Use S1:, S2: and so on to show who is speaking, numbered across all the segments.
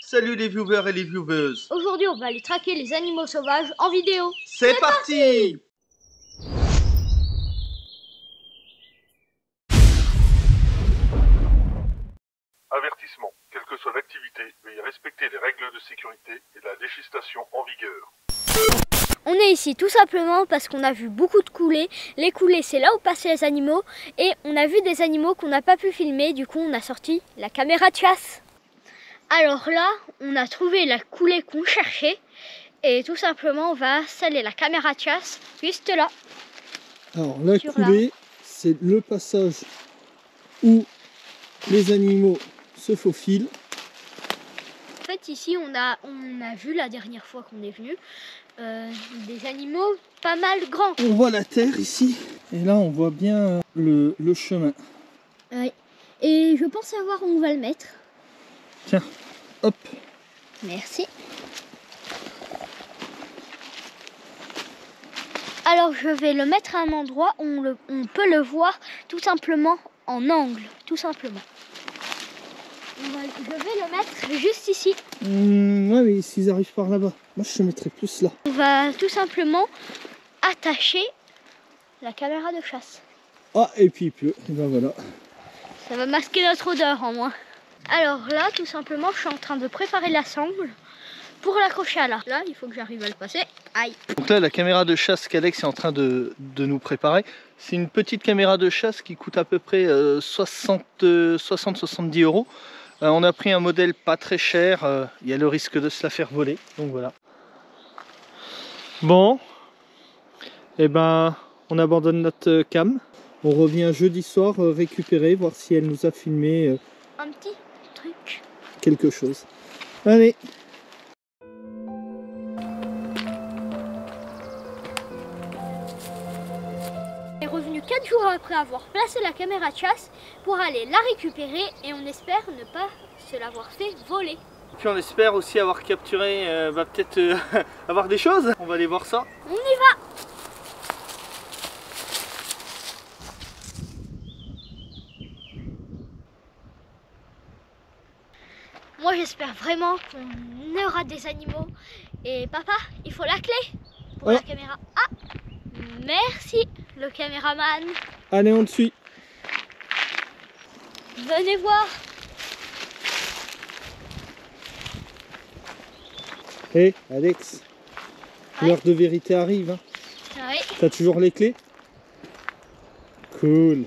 S1: Salut les viewers et les viewers.
S2: Aujourd'hui, on va aller traquer les animaux sauvages en vidéo.
S1: C'est parti.
S3: Avertissement. Quelle que soit l'activité, veuillez respecter les règles de sécurité et la législation en vigueur.
S2: On est ici tout simplement parce qu'on a vu beaucoup de coulées. Les coulées, c'est là où passaient les animaux. Et on a vu des animaux qu'on n'a pas pu filmer. Du coup, on a sorti la caméra de chasse. Alors là, on a trouvé la coulée qu'on cherchait. Et tout simplement, on va installer la caméra de chasse juste là.
S4: Alors la coulée, c'est le passage où les animaux se faufilent.
S2: En fait, ici, on a vu la dernière fois qu'on est venu des animaux pas mal grands.
S4: On voit la terre ici, et là on voit bien le chemin.
S2: Oui. Et je pense savoir où on va le mettre.
S4: Tiens, hop.
S2: Merci. Alors je vais le mettre à un endroit où on peut le voir tout simplement en angle, tout simplement. Je vais le mettre juste ici.
S4: Ouais, mais s'ils arrivent par là-bas, moi je le mettrais plus là.
S2: On va tout simplement attacher la caméra de chasse.
S4: Ah, et puis il pleut, et ben voilà.
S2: Ça va masquer notre odeur en moins. Alors là, tout simplement, je suis en train de préparer la sangle pour l'accrocher à là. Là, il faut que j'arrive à le passer. Aïe.
S1: Donc là, la caméra de chasse qu'Alex est en train de nous préparer, c'est une petite caméra de chasse qui coûte à peu près 60-70 euros. On a pris un modèle pas très cher, il y a le risque de se la faire voler, donc voilà. Bon, et ben on abandonne notre cam.
S4: On revient jeudi soir récupérer, voir si elle nous a filmé
S2: Un petit truc.
S4: quelque chose. Allez.
S2: On est revenu 4 jours après avoir placé la caméra de chasse pour aller la récupérer et on espère ne pas se l'avoir fait voler.
S1: Puis on espère aussi avoir capturé, peut-être avoir des choses. On va aller voir ça.
S2: On y va! Moi j'espère vraiment qu'on aura des animaux. Et papa, il faut la clé pour la caméra. Ah! Merci le caméraman.
S4: Allez, on te suit.
S2: Venez voir.
S4: Hé, Alex,
S2: Ouais.
S4: l'heure de vérité arrive. Hein.
S2: Oui.
S4: T'as toujours les clés? Cool.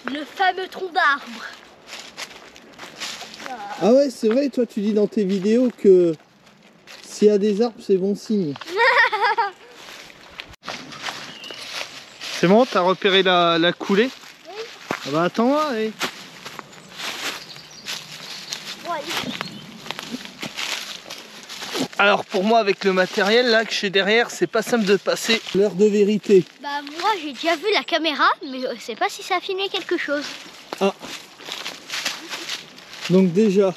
S2: Le fameux tronc d'arbre.
S4: Ah ouais, c'est vrai, toi tu dis dans tes vidéos que s'il y a des arbres, c'est bon signe.
S1: C'est bon, t'as repéré la coulée?
S2: Oui.
S1: Ah bah attends, allez.
S2: Ouais.
S1: Alors pour moi, avec le matériel là que j'ai derrière, c'est pas simple de passer.
S4: L'heure de vérité.
S2: Bah moi j'ai déjà vu la caméra, mais je sais pas si ça a filmé quelque chose.
S4: Ah. Donc déjà,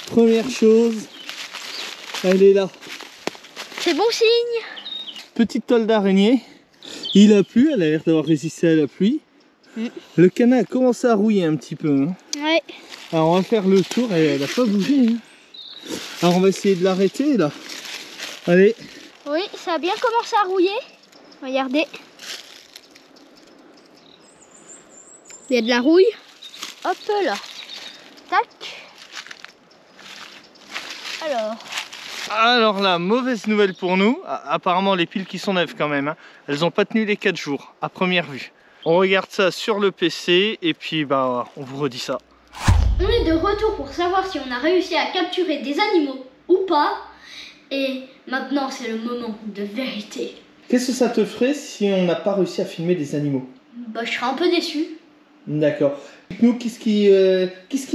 S4: première chose, elle est là.
S2: C'est bon signe.
S4: Petite toile d'araignée. Il a plu, elle a l'air d'avoir résisté à la pluie. Le canard a commencé à rouiller un petit peu. Hein.
S2: Ouais.
S4: Alors on va faire le tour, elle n'a pas bougé. Hein. Alors on va essayer de l'arrêter là. Allez.
S2: Oui, ça a bien commencé à rouiller. Regardez. Il y a de la rouille. Hop là. Tac.
S1: Alors là, mauvaise nouvelle pour nous. Apparemment les piles qui sont neuves quand même, hein. Elles n'ont pas tenu les 4 jours à première vue. On regarde ça sur le PC et puis bah on vous redit ça.
S2: On est de retour pour savoir si on a réussi à capturer des animaux ou pas. Et maintenant c'est le moment de vérité.
S4: Qu'est-ce que ça te ferait si on n'a pas réussi à filmer des animaux?
S2: Bah je serais un peu déçu.
S4: D'accord. Nous, qu'est-ce qui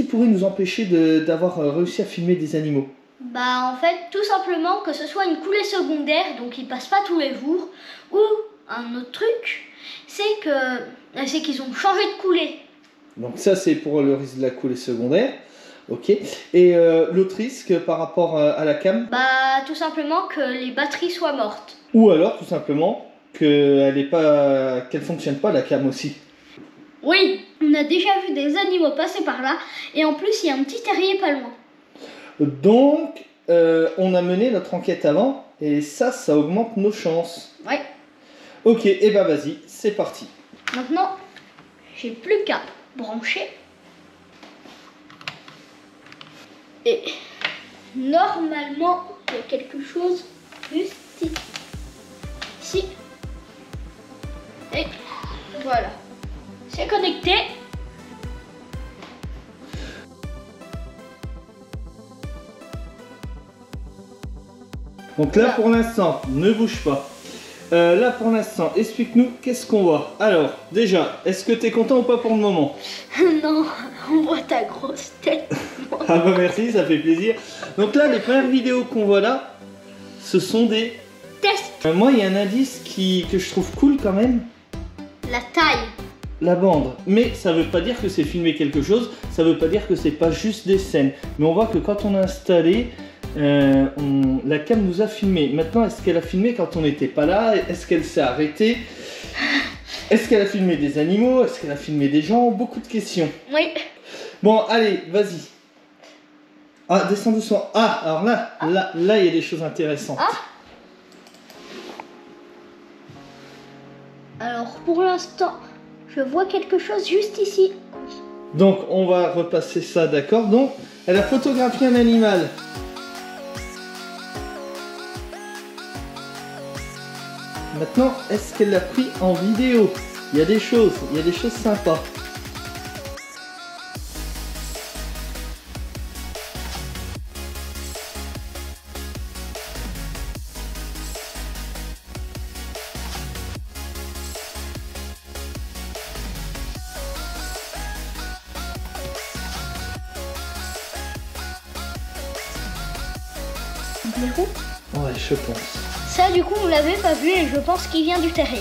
S4: pourrait nous empêcher d'avoir réussi à filmer des animaux?
S2: Bah en fait tout simplement que ce soit une coulée secondaire, donc ils passent pas tous les jours, ou un autre truc, c'est qu'ils ont changé de coulée.
S4: Donc ça c'est pour le risque de la coulée secondaire. Ok. Et l'autre risque par rapport à la cam?
S2: Bah tout simplement que les batteries soient mortes.
S4: Ou alors tout simplement qu'elle fonctionne pas la cam aussi.
S2: Oui, on a déjà vu des animaux passer par là. Et en plus, il y a un petit terrier pas loin.
S1: Donc, on a mené notre enquête avant, et ça augmente nos chances.
S2: Ouais.
S1: Ok, et bah vas-y, c'est parti.
S2: Maintenant, j'ai plus qu'à brancher. Et normalement, il y a quelque chose juste ici. Et voilà. C'est connecté.
S1: Donc là, pour l'instant, ne bouge pas. Là, pour l'instant, explique-nous qu'est-ce qu'on voit. Alors, déjà, est-ce que tu es content ou pas pour le moment?
S2: Non, on voit ta grosse tête.
S1: Ah bah merci, ça fait plaisir. Donc là, les premières vidéos qu'on voit là, ce sont des
S2: Test.
S1: Moi, il y a un indice que je trouve cool quand même.
S2: La taille.
S1: La bande. Mais ça veut pas dire que c'est filmer quelque chose, ça veut pas dire que c'est pas juste des scènes. Mais on voit que quand on a installé, la cam nous a filmé. Maintenant, est-ce qu'elle a filmé quand on n'était pas là? Est-ce qu'elle s'est arrêtée? Est-ce qu'elle a filmé des animaux? Est-ce qu'elle a filmé des gens? Beaucoup de questions.
S2: Oui.
S1: Bon, allez, vas-y. Ah, descends doucement. Ah, alors là, là, il y a des choses intéressantes.
S2: Ah. Alors, pour l'instant, je vois quelque chose juste ici.
S1: Donc, on va repasser ça, d'accord? Donc, elle a photographié un animal. Maintenant, est-ce qu'elle l'a pris en vidéo? Il y a des choses sympas.
S2: Blaireau.
S1: Ouais, je pense.
S2: Ça, du coup, on l'avait pas vu et je pense qu'il vient du terrier.